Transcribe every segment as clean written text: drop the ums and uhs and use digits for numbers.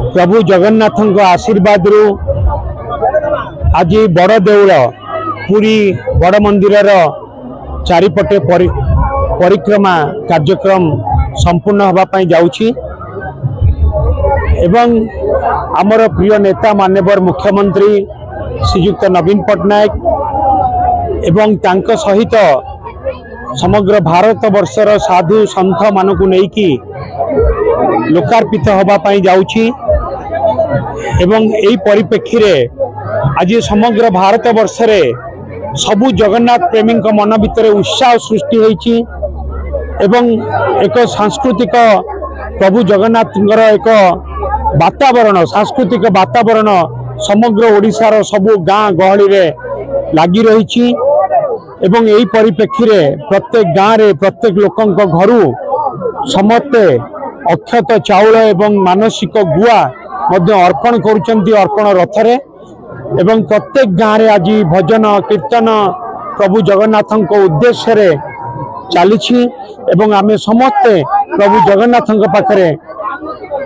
प्रभु जगन्नाथ आशीर्वाद रु आज बड़ देउल पुरी बड़ मंदिर चारिपटे परिक्रमा कार्यक्रम संपूर्ण होगापाई जाउछि एवं आमर प्रिय नेता माननीय मुख्यमंत्री श्रीयुक्त नवीन पट्टनायक एवं तांक सहित समग्र भारत वर्षर साधु संत मानक नेकी लोकार्पित होगापाई जाउछि एवं एई परिप्रेक्षी रे आज समग्र भारत वर्ष रे सबु जगन्नाथ प्रेमी मन भितर उत्साह सृष्टि होइछि एवं एक सांस्कृतिक प्रभु जगन्नाथ एक वातावरण सांस्कृतिक वातावरण समग्र ओडिशार सबु गाँ गहली रे लागी रही एवं यही परिप्रेक्षी रे प्रत्येक गाँव रे प्रत्येक लोकंक घरू समस्ते अक्षत चाउल एवं मानसिक गुआ मध्य अर्पण करुचंती अर्पण रथ रे एवं प्रत्येक गाँव रे आज भजन कीर्तन प्रभु जगन्नाथ उद्देश्य रे चली एवं आमे समस्ते प्रभु जगन्नाथ पाखरे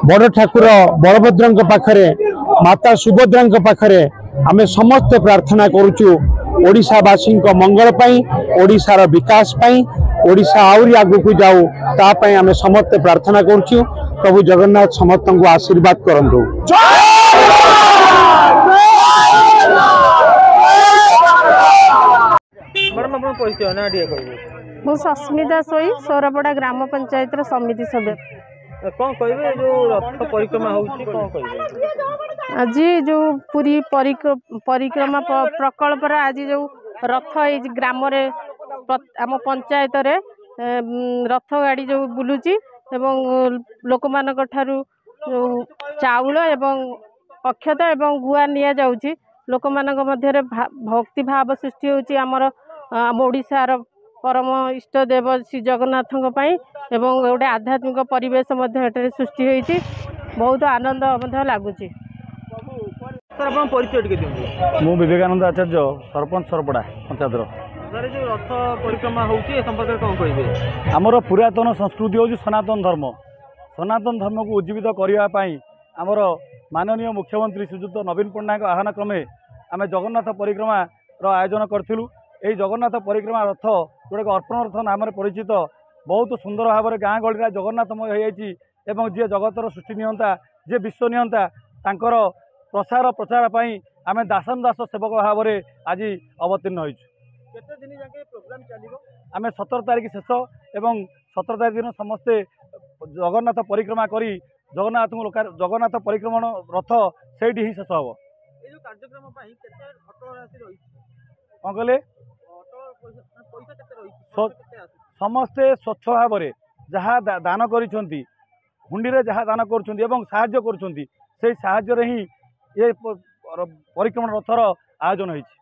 बड़ ठाकुर बलभद्र पाखरे माता सुभद्रा पाखरे आमे समस्ते प्रार्थना करुचु ओडिशावासी मंगल पाई ओडिशार विकास पाई ओडिशा आउरी आगु जाऊ तापाई आमे समस्ते प्रार्थना करुचु प्रभु जगन्नाथ समस्त को आशीर्वाद करंतु। मु सस्मिता सोई सोरपड़ा ग्राम पंचायत समिति सभ्य कौन कहे जो रथ परिक्रमा आज जो पूरी परिक्रमा प्रकल्प आज जो रथ ग्राम आम पंचायत रे रथ गाड़ी जो बुलूची एवं लोक मान चाउल एवं अक्षत एवं गुआ निया जाउची लोक मान मध्य भक्ति भाव सृष्टि होची आमर ओडिशार परम इष्ट देव श्री जगन्नाथ एवं गोटे आध्यात्मिक परिवेश सृष्टि होती बहुत आनंद लगुच। मु विवेकानंद आचार्य सरपंच सरपड़ा पंचायत जो रथ परिक्रमा होती आमर पुरातन संस्कृति हूँ सनातन धर्म को उज्जीवित करने आमर माननीय मुख्यमंत्री श्रीयुक्त नवीन पट्टनायक आह्वान क्रमे आम जगन्नाथ परिक्रमा आयोजन करूँ। यही जगन्नाथ परिक्रमा रथ जोटा अर्पण रथ नाम परिचित बहुत सुंदर भाव में गाँ गहली जगन्नाथमय हो जी जगतर सृष्टि नियंता जी विश्व नियंता तांकर प्रसार प्रचार पाई आम दासन दास सेवक भाव में आज अवतीर्ण होते आम 17 तारिख शेष एवं 17 तारिख दिन समस्ते जगन्नाथ परिक्रमा करी जगन्नाथ परिक्रमण रथ से ही शेष हम कौन कहले समस्ते स्वच्छ भाव में जहाँ दान करिसेंती हुंडी रे जहाँ दान करुछंती एवं साहाय्य करुछंती से साहाय्य ही ये परिक्रमण रथर आयोजन होइछि।